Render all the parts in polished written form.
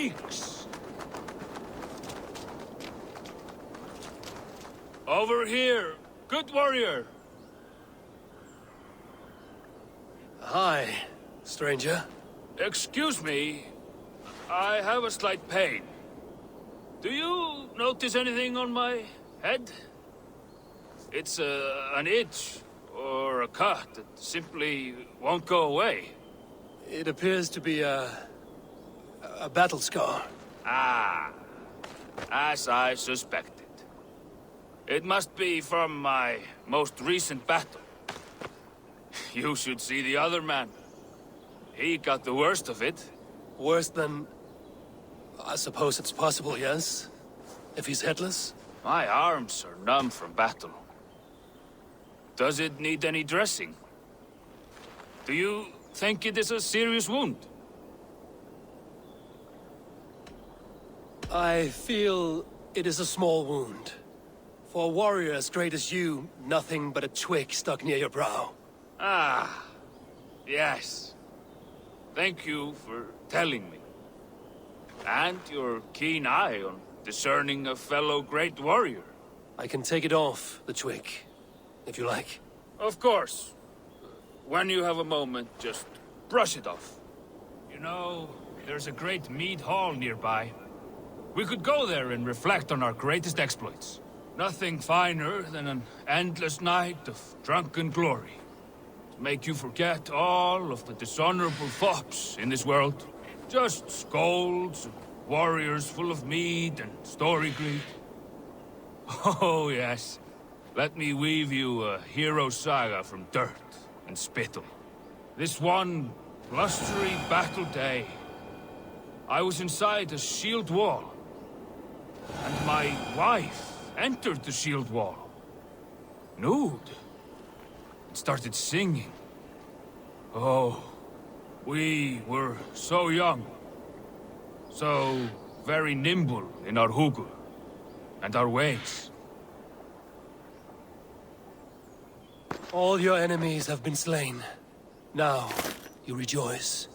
snakes! Over here, good warrior. Hi, stranger. Excuse me, I have a slight pain. Do you notice anything on my head? It's an itch or a cut that simply won't go away. It appears to be a battle scar. Ah, as I suspected. It must be from my most recent battle. You should see the other man. He got the worst of it. Worse than... I suppose it's possible, yes? If he's headless? My arms are numb from battle. Does it need any dressing? Do you think it is a serious wound? I feel it is a small wound. For a warrior as great as you, nothing but a twig stuck near your brow. Ah, yes. Thank you for telling me. And your keen eye on discerning a fellow great warrior. I can take it off, the twig, if you like. Of course. When you have a moment, just brush it off. You know, there's a great mead hall nearby. We could go there and reflect on our greatest exploits. Nothing finer than an endless night of drunken glory. To make you forget all of the dishonorable fops in this world. Just scolds and warriors full of mead and story greed. Oh, yes. Let me weave you a hero saga from dirt and spittle. This one blustery battle day, I was inside a shield wall. And my wife entered the shield wall. Nude. And started singing. Oh, we were so young. So very nimble in our hugul and our ways. All your enemies have been slain. Now, you rejoice.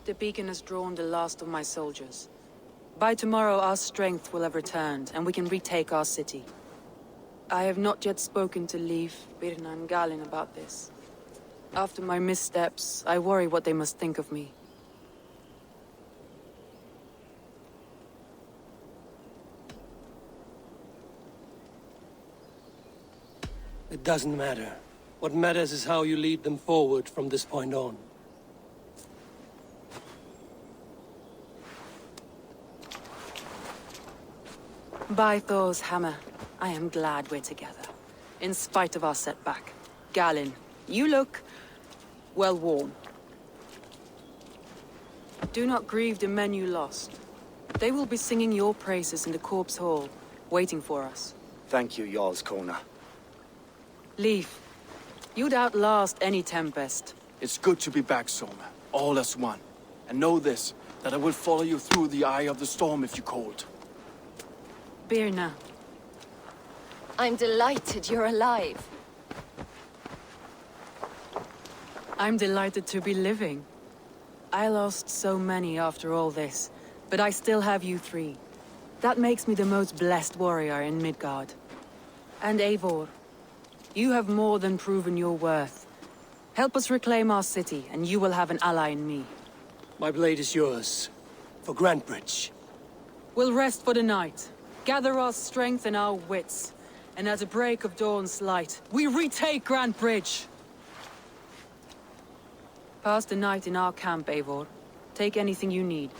The beacon has drawn the last of my soldiers. By tomorrow our strength will have returned, and we can retake our city. I have not yet spoken to Leif, Birna and Galin about this. After my missteps, I worry what they must think of me. It doesn't matter. What matters is how you lead them forward from this point on. By Thor's hammer, I am glad we're together. In spite of our setback. Galin, you look well worn. Do not grieve the men you lost. They will be singing your praises in the Corpse Hall, waiting for us. Thank you, Jarls Kona. Leif, you'd outlast any tempest. It's good to be back, Soma. All as one. And know this, that I will follow you through the eye of the storm if you called. Birna. I'm delighted you're alive. I'm delighted to be living. I lost so many after all this, but I still have you three. That makes me the most blessed warrior in Midgard. And Eivor, you have more than proven your worth. Help us reclaim our city, and you will have an ally in me. My blade is yours. For Grantbridge. We'll rest for the night, gather our strength and our wits, and at the break of dawn's light, we retake Grantbridge! Pass the night in our camp, Eivor. Take anything you need.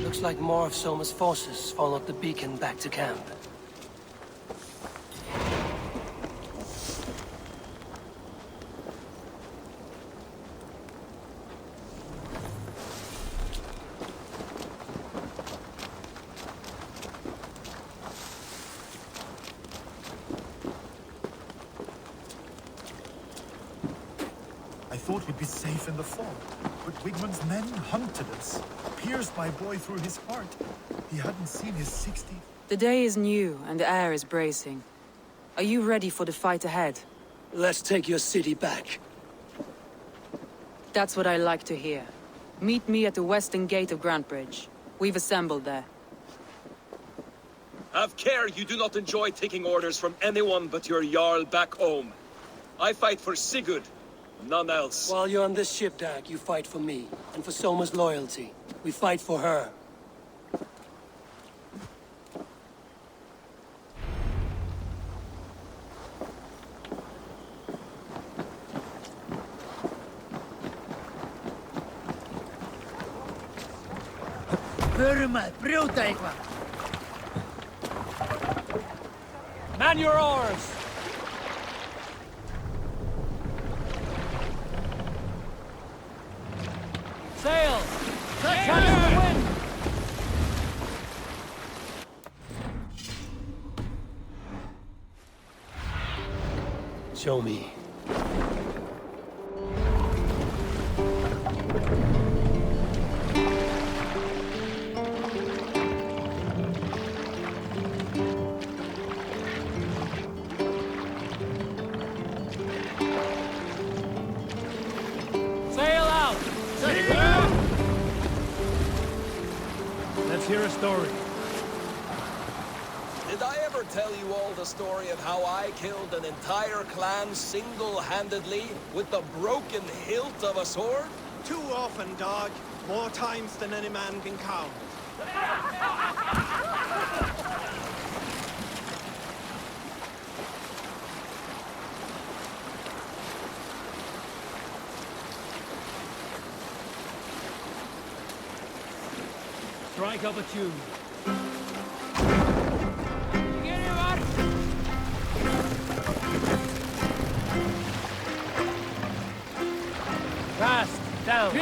Looks like more of Soma's forces followed the beacon back to camp. I thought we'd be safe in the fog, but Wigmund's men hunted us, pierced my boy through his heart. He hadn't seen his 60th. The day is new, and the air is bracing. Are you ready for the fight ahead? Let's take your city back. That's what I like to hear. Meet me at the western gate of Grantbridge. We've assembled there. Have care you do not enjoy taking orders from anyone but your Jarl back home. I fight for Sigurd, none else. While you're on this ship, Dag, you fight for me, and for Soma's loyalty. We fight for her. Man your oars! Sail! Catch the wind! Show me. Sail out! Let's hear a story. Did I ever tell you all the story of how I killed an entire clan single-handedly with the broken hilt of a sword? Too often, dog. More times than any man can count. Strike up a tune. Fast! Down!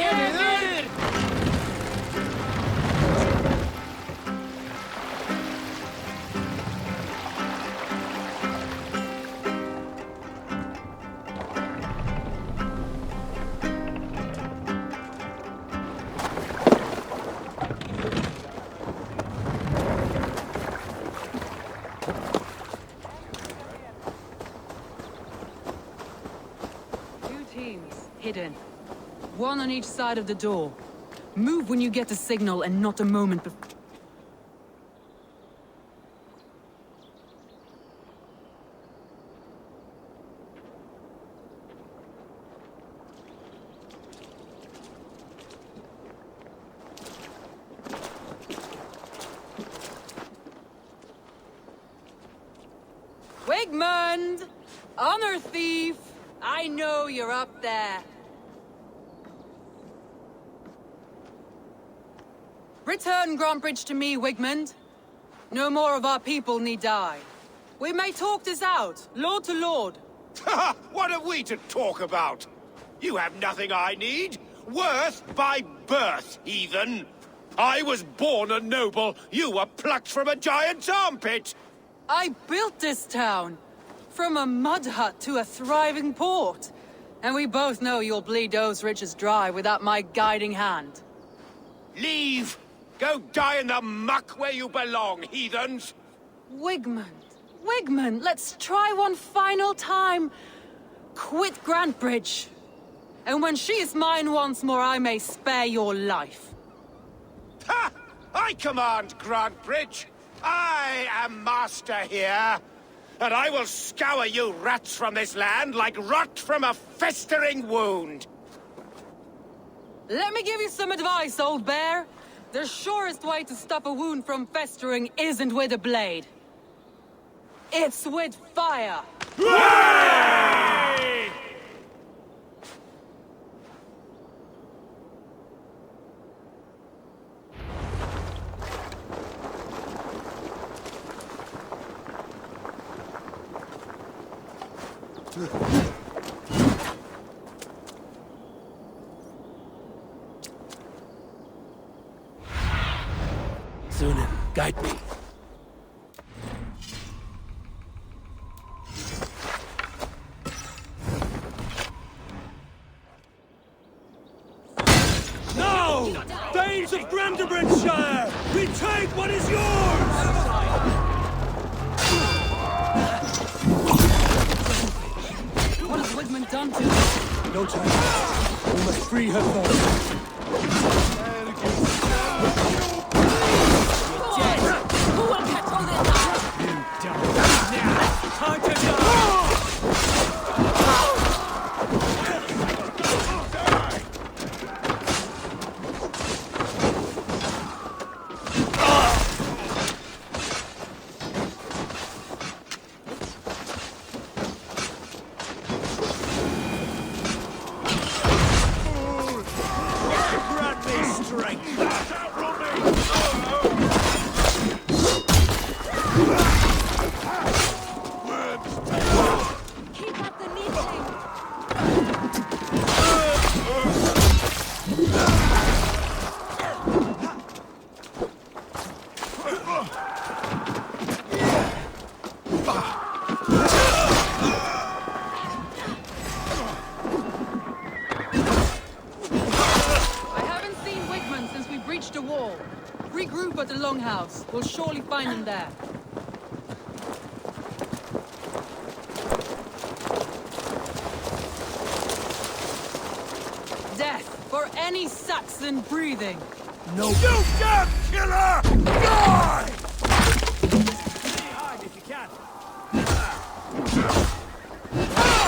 Two teams, hidden. One on each side of the door. Move when you get the signal and not a moment before. Wigmund! Honor thief! I know you're up there. Return Grantbridge to me, Wigmund. No more of our people need die. We may talk this out, lord to lord. What are we to talk about? You have nothing I need. Worth by birth, heathen. I was born a noble. You were plucked from a giant's armpit. I built this town. From a mud hut to a thriving port. And we both know you'll bleed those riches dry without my guiding hand. Leave. Go die in the muck where you belong, heathens. Wigmund, let's try one final time. Quit Grantbridge. And when she is mine once more, I may spare your life. Ha! I command Grantbridge. I am master here. And I will scour you rats from this land like rot from a festering wound. Let me give you some advice, old bear. The surest way to stop a wound from festering isn't with a blade. It's with fire. Sunan, guide me. Now! Thanes of Grantebridgeshire! Retake what is yours! What has Wigmund done to you? No time. We must free her first. Who will control this? Time to die! Grant me strength. longhouse. We'll surely find him there. Death for any Saxon breathing. No. You damn killer! Die!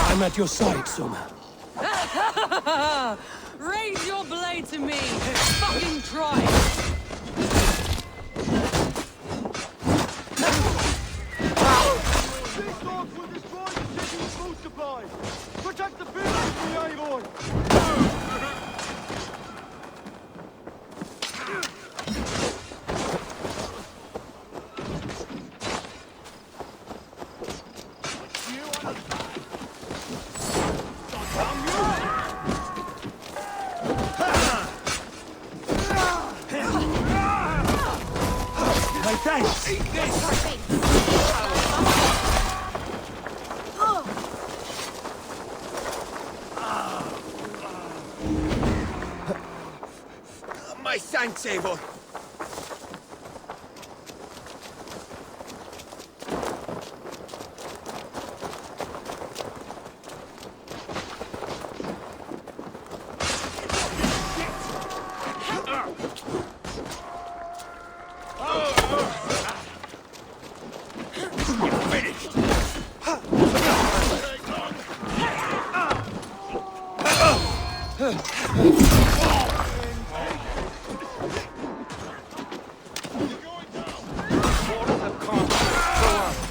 I'm at your side, Soma. Raise your blade to me! Fucking try! These dogs will destroy the city's food supply! Protect the buildings, Eivor! My thanks, Eivor.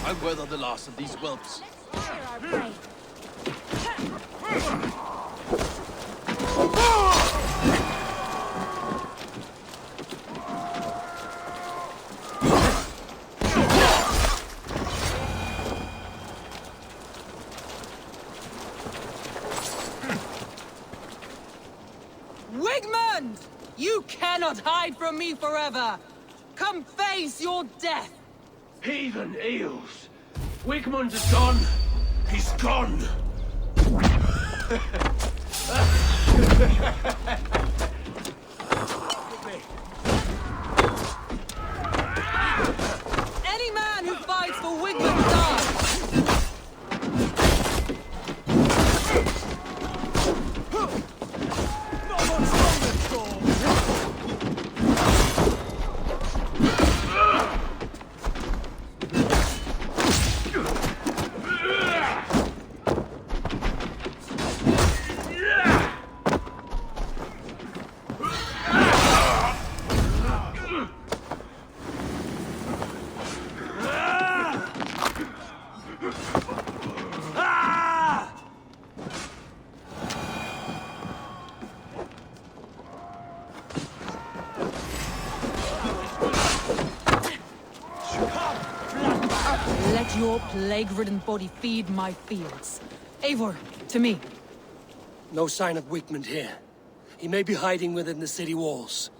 I'll weather the loss of these whelps. Wigmund! You cannot hide from me forever! Come face your death! Heathen eels! Wigmund is gone! He's gone! Any man who fights for Wigmund dies! Let your plague-ridden body feed my fields. Eivor, to me. No sign of Wigmund here. He may be hiding within the city walls.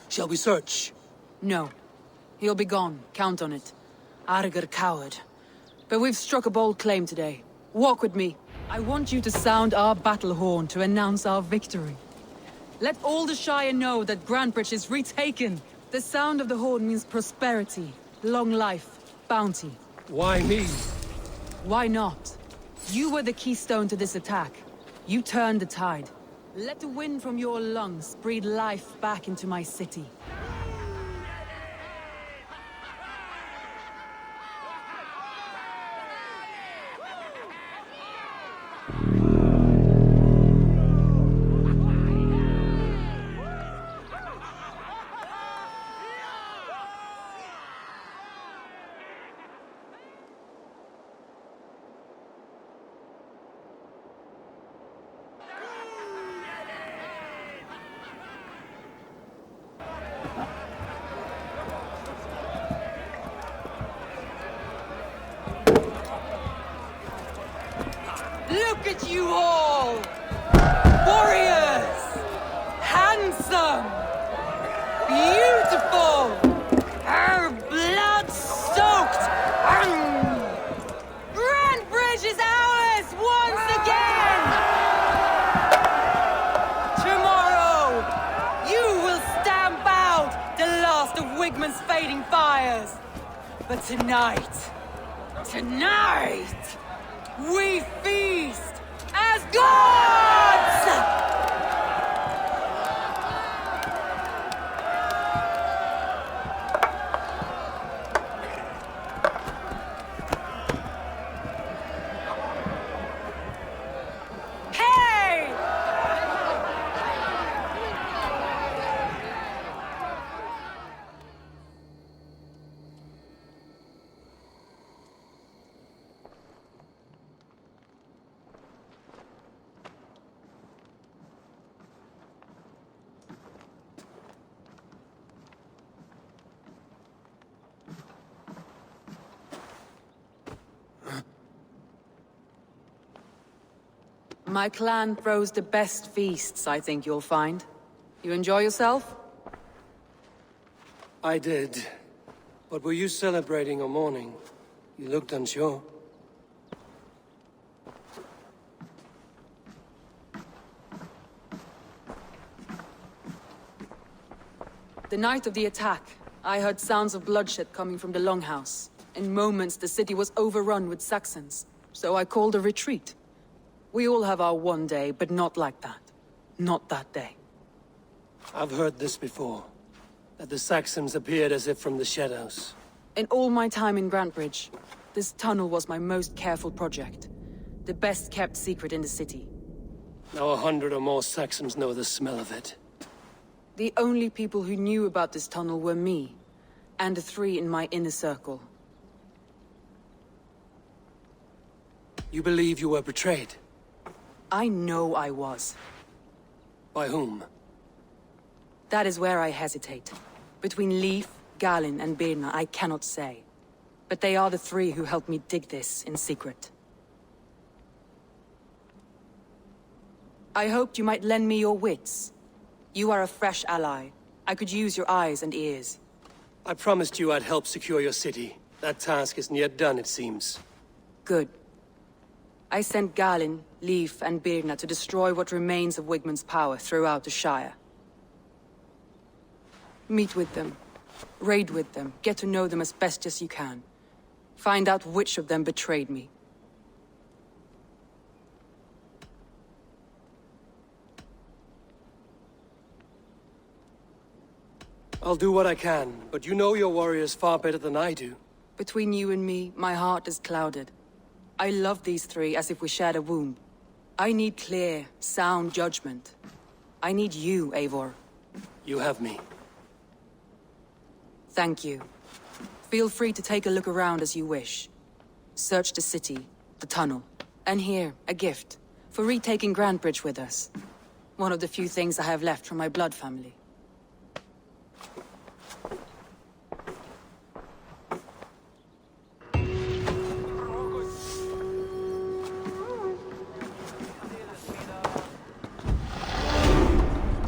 Shall we search? No. He'll be gone. Count on it. Arger coward. But we've struck a bold claim today. Walk with me. I want you to sound our battle horn to announce our victory. Let all the Shire know that Grantebridge is retaken. The sound of the horn means prosperity, long life, bounty. Why me? Why not? You were the keystone to this attack. You turned the tide. Let the wind from your lungs breathe life back into my city. Look at you all! Warriors! Handsome! Beautiful! Her blood-soaked! Grantebridge is ours once again! Tomorrow, you will stamp out the last of Wigmund's fading fire! sires. But tonight, we feast as gods! My clan throws the best feasts, I think you'll find. You enjoy yourself? I did. But were you celebrating or mourning? You looked unsure. The night of the attack, I heard sounds of bloodshed coming from the Longhouse. In moments, the city was overrun with Saxons, so I called a retreat. We all have our one day, but not like that. Not that day. I've heard this before. That the Saxons appeared as if from the shadows. In all my time in Grantbridge, this tunnel was my most careful project. The best kept secret in the city. Now 100 or more Saxons know the smell of it. The only people who knew about this tunnel were me, and the 3 in my inner circle. You believe you were betrayed? I know I was. By whom? That is where I hesitate. Between Leif, Galin, and Birna, I cannot say. But they are the 3 who helped me dig this in secret. I hoped you might lend me your wits. You are a fresh ally. I could use your eyes and ears. I promised you I'd help secure your city. That task isn't yet done, it seems. Good. I sent Galin, Leif, and Birna to destroy what remains of Wigmund's power throughout the Shire. Meet with them. Raid with them. Get to know them as best as you can. Find out which of them betrayed me. I'll do what I can, but you know your warriors far better than I do. Between you and me, my heart is clouded. I love these 3 as if we shared a womb. I need clear, sound judgment. I need you, Eivor. You have me. Thank you. Feel free to take a look around as you wish. Search the city, the tunnel. And here, a gift. For retaking Grantbridge with us. One of the few things I have left from my blood family.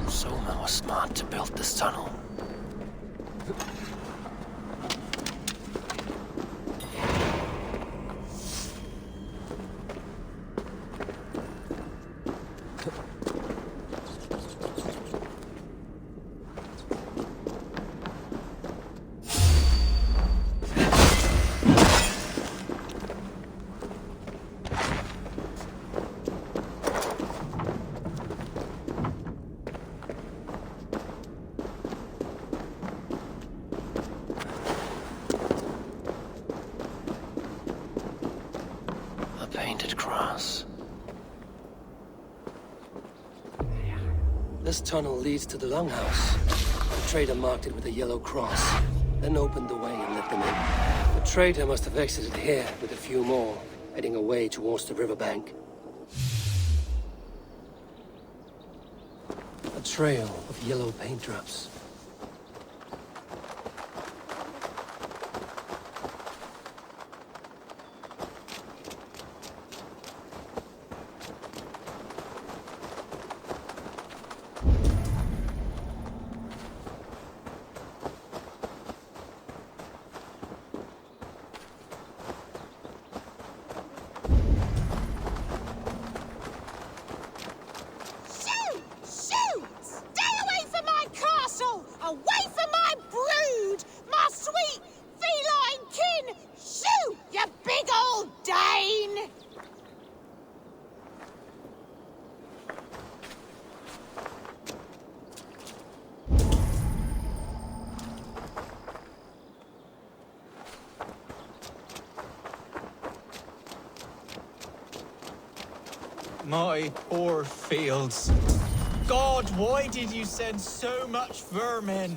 Soma was smart to build this tunnel. Painted cross. This tunnel leads to the Longhouse. The trader marked it with a yellow cross, then opened the way and let them in. The trader must have exited here with a few more, heading away towards the riverbank. A trail of yellow paint drops. My poor fields. God, why did you send so much vermin?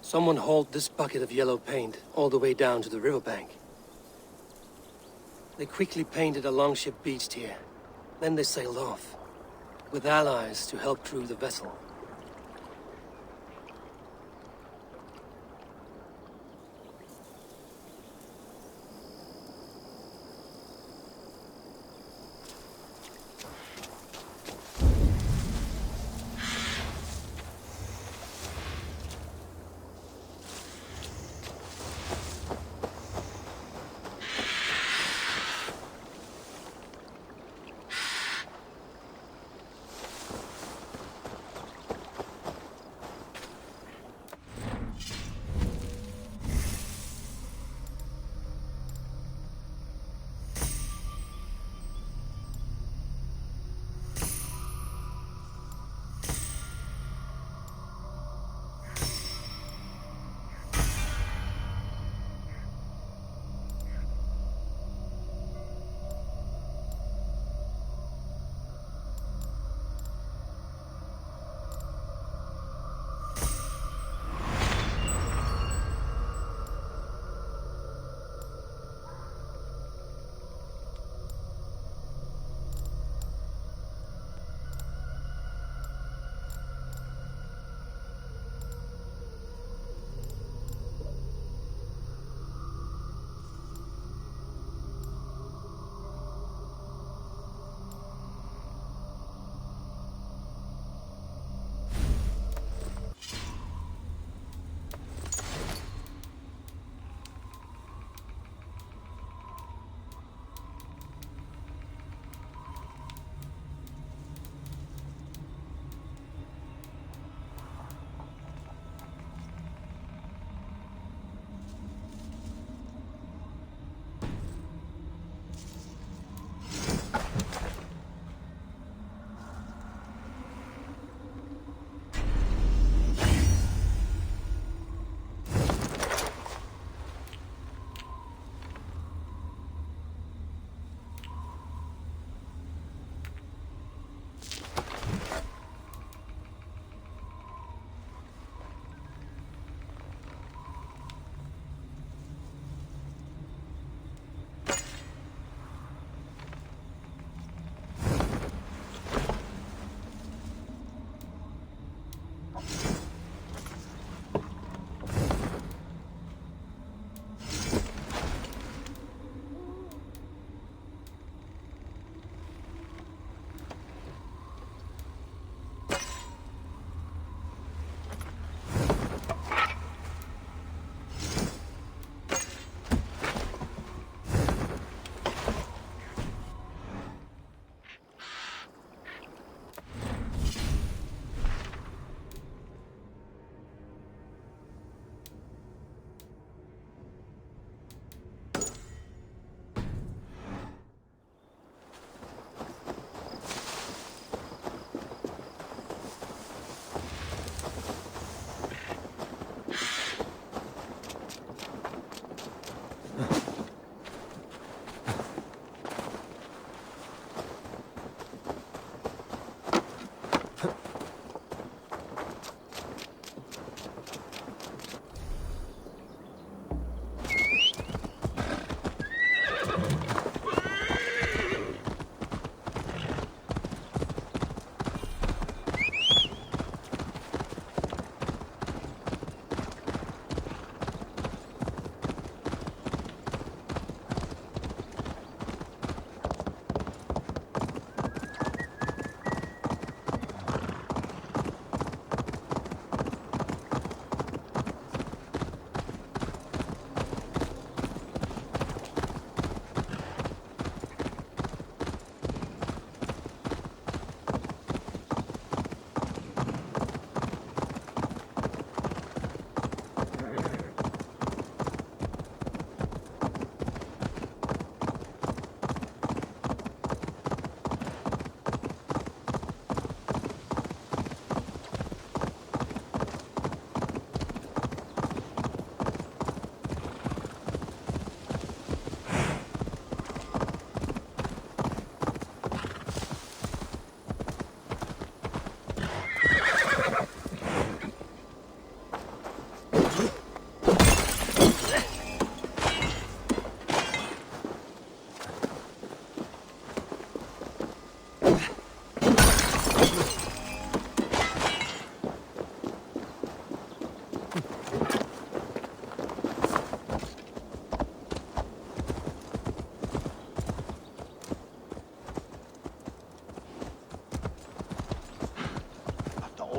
Someone hauled this bucket of yellow paint all the way down to the riverbank. They quickly painted a longship beached here. Then they sailed off, with allies to help crew the vessel.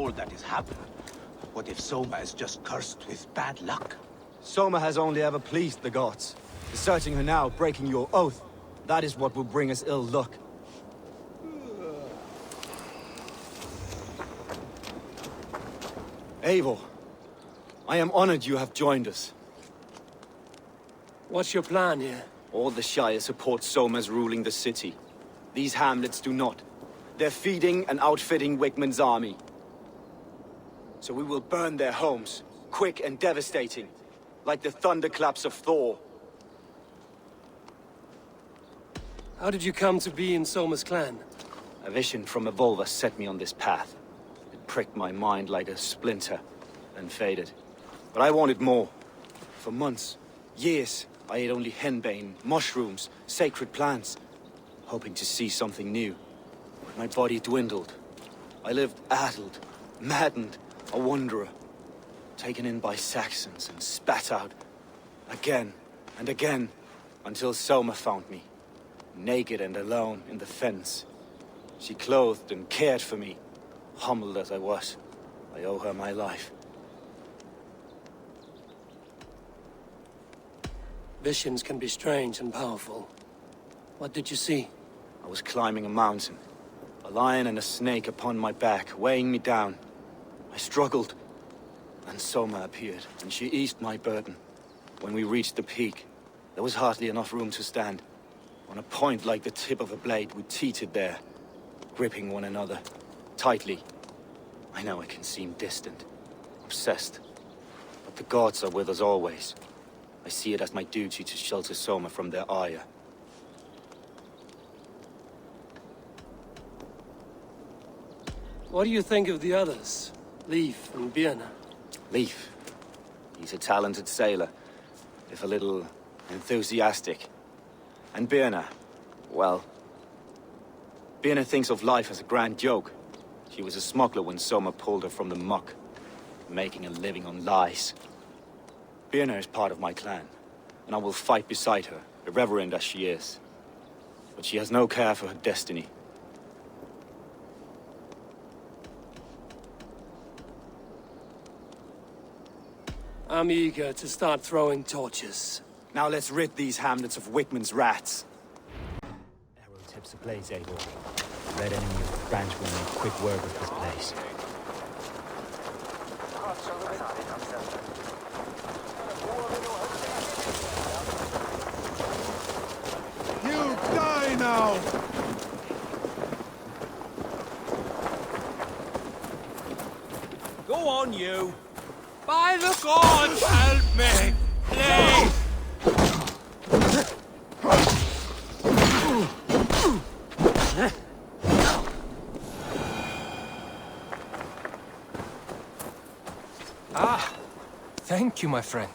all that has happened. What if Soma is just cursed with bad luck? Soma has only ever pleased the gods. Deserting her now, breaking your oath, that is what will bring us ill luck. Eivor, I am honored you have joined us. What's your plan here? All the Shire support Soma's ruling the city. These hamlets do not. They're feeding and outfitting Wigmund's army. So we will burn their homes, quick and devastating, like the thunderclaps of Thor. How did you come to be in Soma's clan? A vision from Evolva set me on this path. It pricked my mind like a splinter, then faded. But I wanted more. For months, years, I ate only henbane, mushrooms, sacred plants, hoping to see something new. But my body dwindled. I lived addled, maddened, a wanderer, taken in by Saxons and spat out again and again, until Soma found me, naked and alone in the fens. She clothed and cared for me, humbled as I was. I owe her my life. Visions can be strange and powerful. What did you see? I was climbing a mountain, a lion and a snake upon my back, weighing me down. I struggled, and Soma appeared, and she eased my burden. When we reached the peak, there was hardly enough room to stand. On a point like the tip of a blade, we teetered there, gripping one another, tightly. I know it can seem distant, obsessed, but the gods are with us always. I see it as my duty to shelter Soma from their ire. What do you think of the others? Leif and Birna? Leif. He's a talented sailor, if a little enthusiastic. And Birna, well... Birna thinks of life as a grand joke. She was a smuggler when Soma pulled her from the muck, making a living on lies. Birna is part of my clan, and I will fight beside her, irreverent as she is. But she has no care for her destiny. I'm eager to start throwing torches. Now let's rid these hamlets of Wigmund's rats. Arrow tips ablaze, Eivor. Red enemy of the branch will make quick work of this place. You die now! Go on, you! By the gods, help me! Please! Thank you, my friend.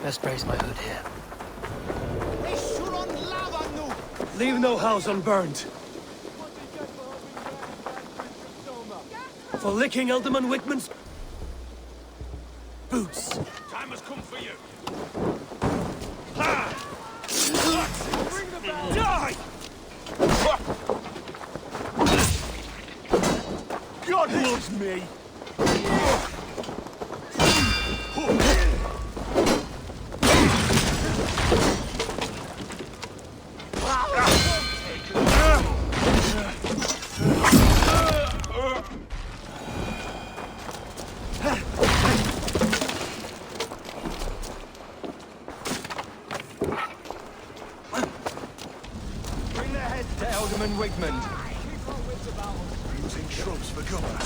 Best raise my hood here. Leave no house unburned. For licking Alderman Wigmund's boots. Time has come for you. Bring the bell! Die! God loves me! Bring their heads to Alderman Wigmund. Using shrubs for cover.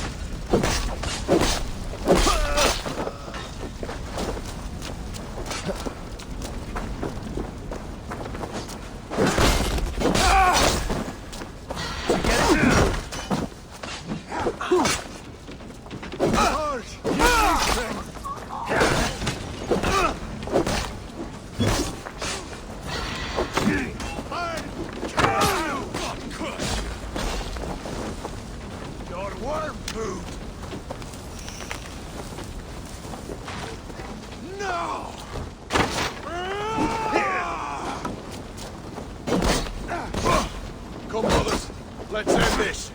Let's end this.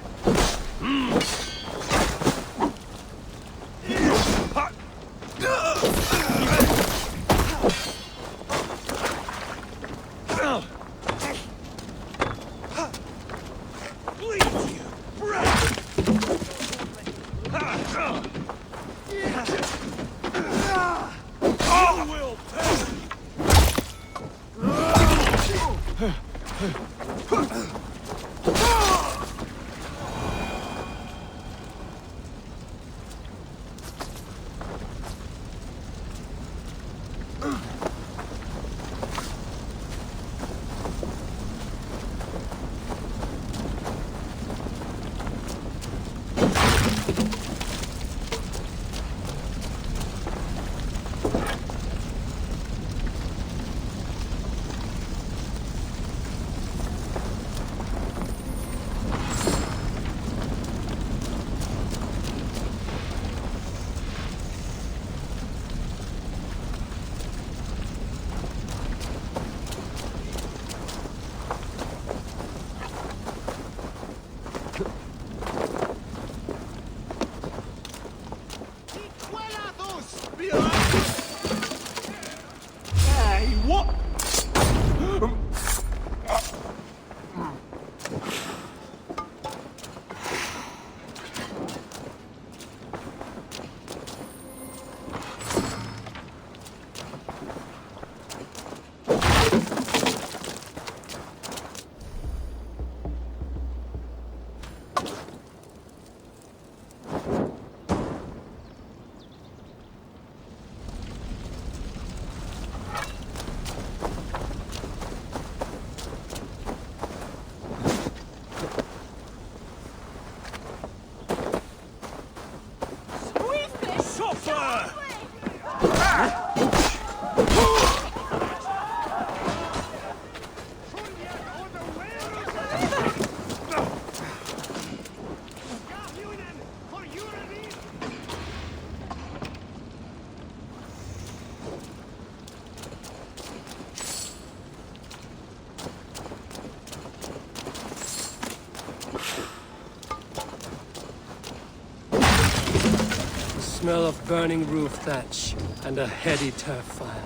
Smell of burning roof thatch and a heady turf fire.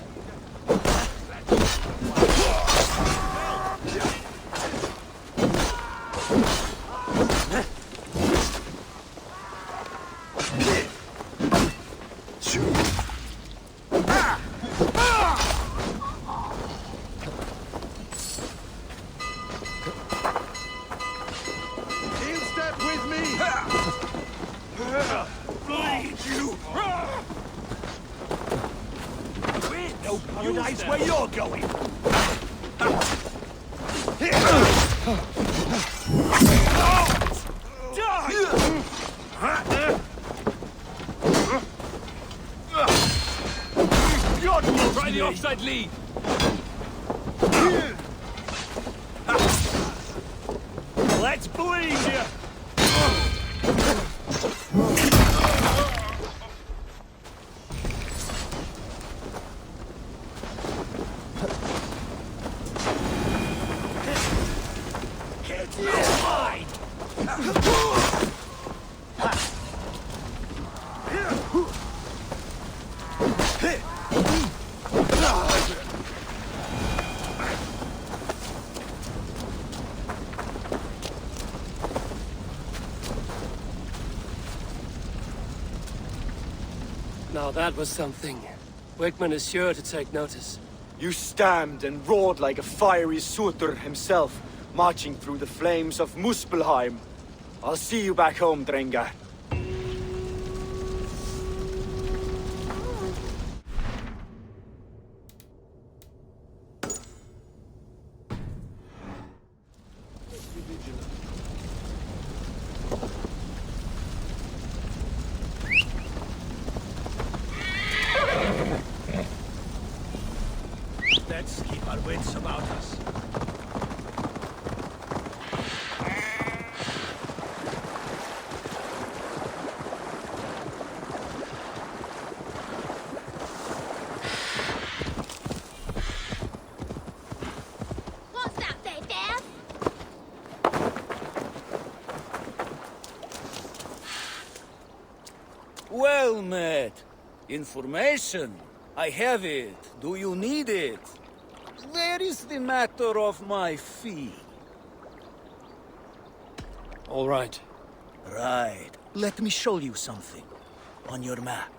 Try the offside lead. Let's bleed you! Now that was something. Wickman is sure to take notice. You stamped and roared like a fiery Surtur himself, marching through the flames of Muspelheim. I'll see you back home, Drengar. Let's keep our wits about us. What's that, Beth? Well met. Information. I have it. Do you need it? Where is the matter of my fee? All right. Right. Let me show you something. On your map.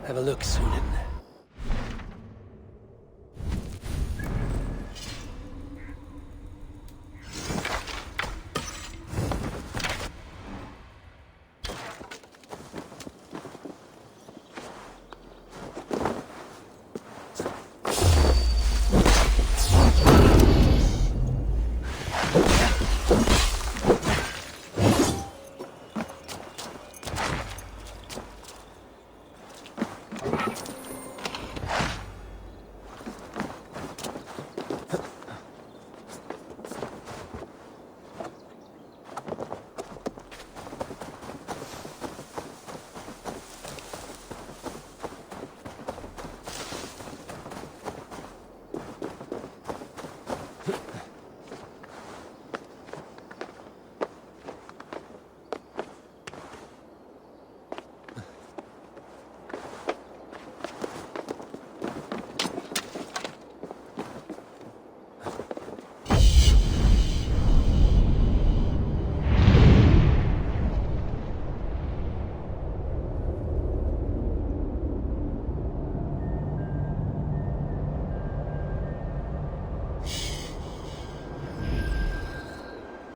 Have a look, Sunan.